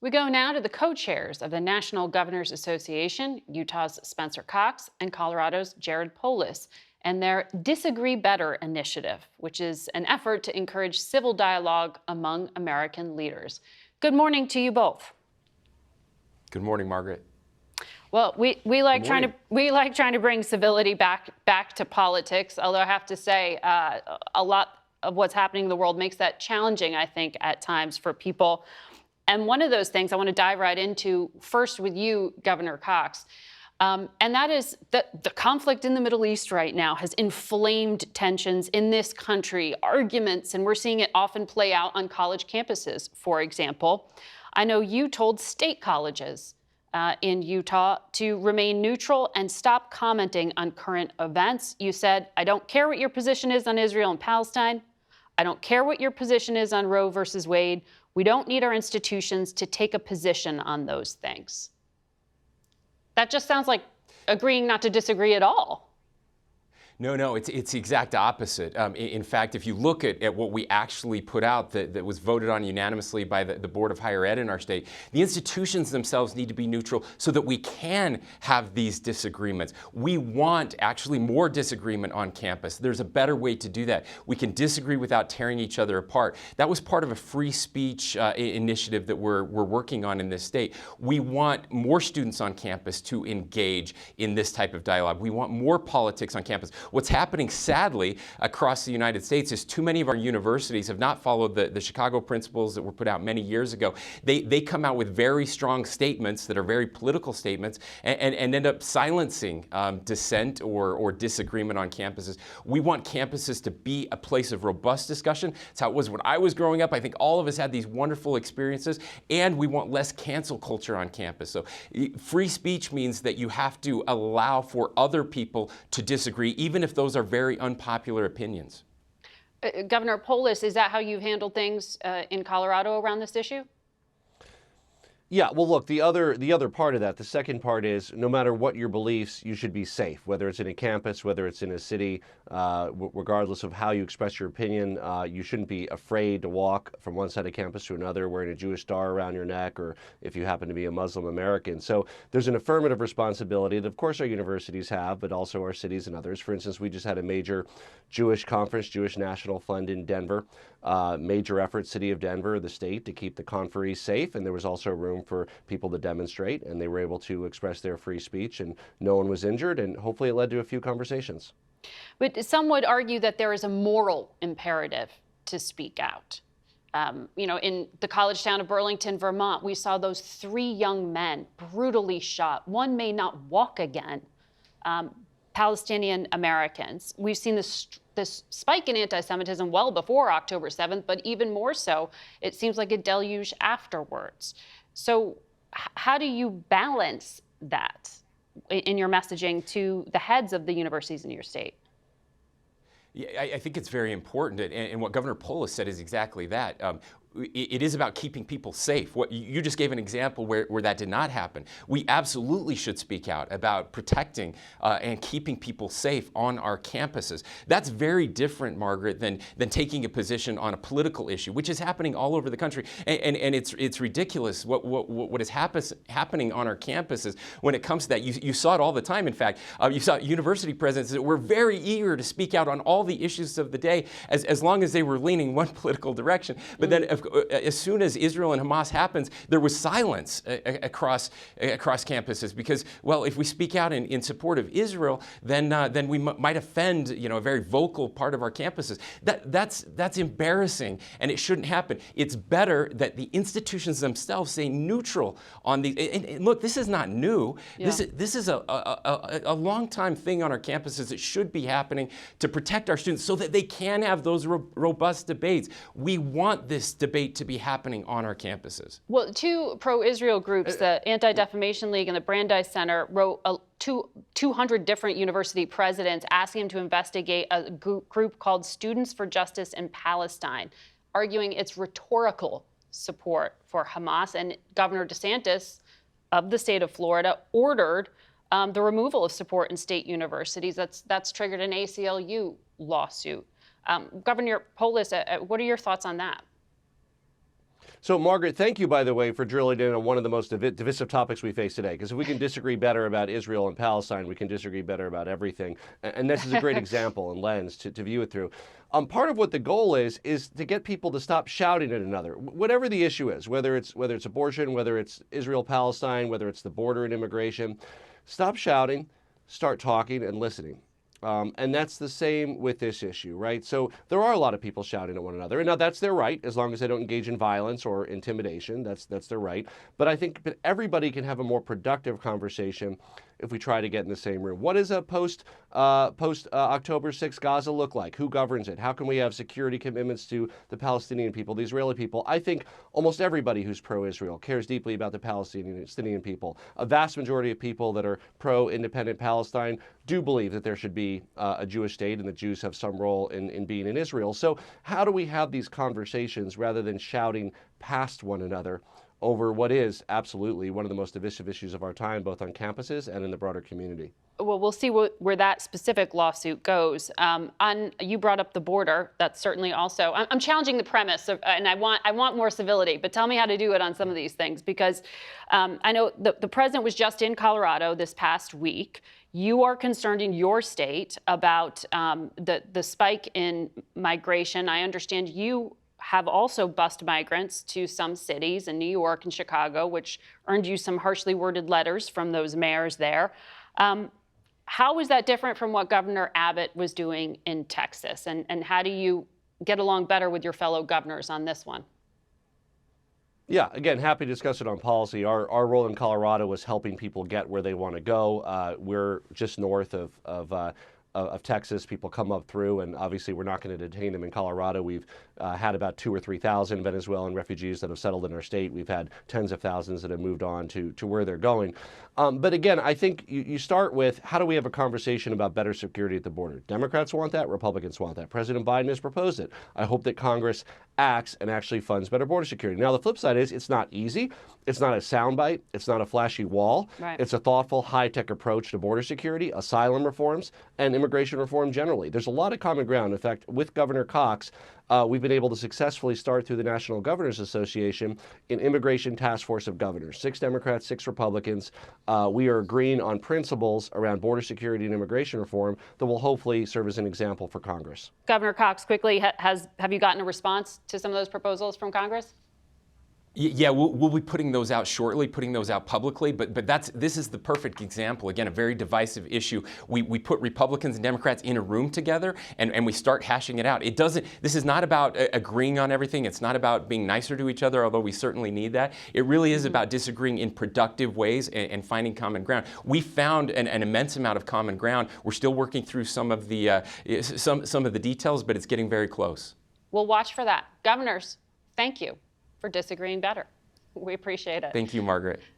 We go now to the co-chairs of the National Governors Association, Utah's Spencer Cox and Colorado's Jared Polis, and their Disagree Better initiative, which is an effort to encourage civil dialogue among American leaders. Good morning to you both. Good morning, Margaret. Well, we like trying to bring civility back to politics. Although I have to say, a lot of what's happening in the world makes that challenging, I think, at times for people. And one of those things I want to dive right into first with you, Governor Cox, and that is that the conflict in the Middle East right now has inflamed tensions in this country, arguments, and we're seeing it often play out on college campuses, for example. I know you told state colleges in Utah to remain neutral and stop commenting on current events. You said, I don't care what your position is on Israel and Palestine. I don't care what your position is on Roe versus Wade. We don't need our institutions to take a position on those things. That just sounds like agreeing not to disagree at all. No, it's the exact opposite. In fact, if you look at what we actually put out that was voted on unanimously by the Board of Higher Ed in our state, the institutions themselves need to be neutral so that we can have these disagreements. We want actually more disagreement on campus. There's a better way to do that. We can disagree without tearing each other apart. That was part of a free speech initiative that we're working on in this state. We want more students on campus to engage in this type of dialogue. We want more politics on campus. What's happening, sadly, across the United States is too many of our universities have not followed the Chicago principles that were put out many years ago. They come out with very strong statements that are very political statements and end up silencing dissent or disagreement on campuses. We want campuses to be a place of robust discussion. That's how it was when I was growing up. I think all of us had these wonderful experiences, and we want less cancel culture on campus. So free speech means that you have to allow for other people to disagree, even if those are very unpopular opinions. Governor Polis, is that how you've handled things in Colorado around this issue? Yeah, well, look, the other part of that, the second part is no matter what your beliefs, you should be safe, whether it's in a campus, whether it's in a city, regardless of how you express your opinion. You shouldn't be afraid to walk from one side of campus to another wearing a Jewish star around your neck, or if you happen to be a Muslim American. So there's an affirmative responsibility that, of course, our universities have, but also our cities and others. For instance, we just had a major Jewish conference, Jewish National Fund in Denver. Major effort, City of Denver, the state, to keep the conferees safe, and there was also room for people to demonstrate, and they were able to express their free speech, and no one was injured, and hopefully it led to a few conversations. But some would argue that there is a moral imperative to speak out. In the college town of Burlington, Vermont, we saw those 3 young men brutally shot. One may not walk again. Palestinian Americans. We've seen this spike in anti-Semitism well before October 7th, but even more so, it seems like a deluge afterwards. So how do you balance that in your messaging to the heads of the universities in your state? Yeah, I think it's very important, and what Governor Polis said is exactly that. It is about keeping people safe. What you just gave an example where that did not happen. We absolutely should speak out about protecting and keeping people safe on our campuses. That's very different, Margaret, than taking a position on a political issue, which is happening all over the country. And it's ridiculous what is happening on our campuses when it comes to that. You saw it all the time. In fact, you saw university presidents that were very eager to speak out on all the issues of the day, as long as they were leaning one political direction. But then, as soon as Israel and Hamas happens, there was silence across campuses because, well, if we speak out in support of Israel, then we might offend, a very vocal part of our campuses. That's embarrassing, and it shouldn't happen. It's better that the institutions themselves stay neutral on these. And look, this is not new. Yeah. This is a long-time thing on our campuses that should be happening to protect our students so that they can have those robust debates. We want this debate to be happening on our campuses. Well, 2 pro-Israel groups, the Anti-Defamation League and the Brandeis Center, wrote 200 different university presidents asking them to investigate a group called Students for Justice in Palestine, arguing it's rhetorical support for Hamas. And Governor DeSantis of the state of Florida ordered the removal of support in state universities. That's triggered an ACLU lawsuit. Governor Polis, what are your thoughts on that? So, Margaret, thank you, by the way, for drilling in on one of the most divisive topics we face today. Because if we can disagree better about Israel and Palestine, we can disagree better about everything. And this is a great example and lens to view it through. Part of what the goal is to get people to stop shouting at another, whatever the issue is, whether it's abortion, whether it's Israel, Palestine, whether it's the border and immigration. Stop shouting, start talking and listening. And that's the same with this issue, right? So there are a lot of people shouting at one another. And now that's their right, as long as they don't engage in violence or intimidation. That's their right. But I think everybody can have a more productive conversation if we try to get in the same room. What does a post October 6th Gaza look like? Who governs it? How can we have security commitments to the Palestinian people, the Israeli people? I think almost everybody who's pro-Israel cares deeply about the Palestinian people. A vast majority of people that are pro-independent Palestine do believe that there should be a Jewish state and that Jews have some role in being in Israel. So how do we have these conversations rather than shouting past one another over what is absolutely one of the most divisive issues of our time, both on campuses and in the broader community? Well, we'll see where that specific lawsuit goes. You brought up the border. That's certainly also. I'm challenging the premise of, and I want more civility. But tell me how to do it on some of these things, because I know the president was just in Colorado this past week. You are concerned in your state about the spike in migration. I understand you have also bused migrants to some cities in New York and Chicago, which earned you some harshly worded letters from those mayors there. How is that different from what Governor Abbott was doing in Texas? And how do you get along better with your fellow governors on this one? Yeah, again, happy to discuss it on policy. Our role in Colorado was helping people get where they want to go. We're just north of Texas. People come up through, and obviously we're not going to detain them in Colorado. We've had about 2,000 or 3,000 Venezuelan refugees that have settled in our state. We've had tens of thousands that have moved on to where they're going. But again, I think you start with, how do we have a conversation about better security at the border? Democrats want that. Republicans want that. President Biden has proposed it. I hope that Congress acts and actually funds better border security. Now, the flip side is it's not easy. It's not a soundbite. It's not a flashy wall. Right. It's a thoughtful, high-tech approach to border security, asylum reforms, and immigration reform generally. There's a lot of common ground. In fact, with Governor Cox, we've been able to successfully start through the National Governors Association an immigration task force of governors, 6 Democrats, 6 Republicans. We are agreeing on principles around border security and immigration reform that will hopefully serve as an example for Congress. Governor Cox, quickly, have you gotten a response to some of those proposals from Congress? Yeah, we'll be putting those out shortly, putting those out publicly. But this is the perfect example. Again, a very divisive issue. We put Republicans and Democrats in a room together, and we start hashing it out. This is not about agreeing on everything. It's not about being nicer to each other, although we certainly need that. It really is about disagreeing in productive ways and finding common ground. We found an immense amount of common ground. We're still working through some of the details, but it's getting very close. We'll watch for that. Governors, thank you for disagreeing better. We appreciate it. Thank you, Margaret.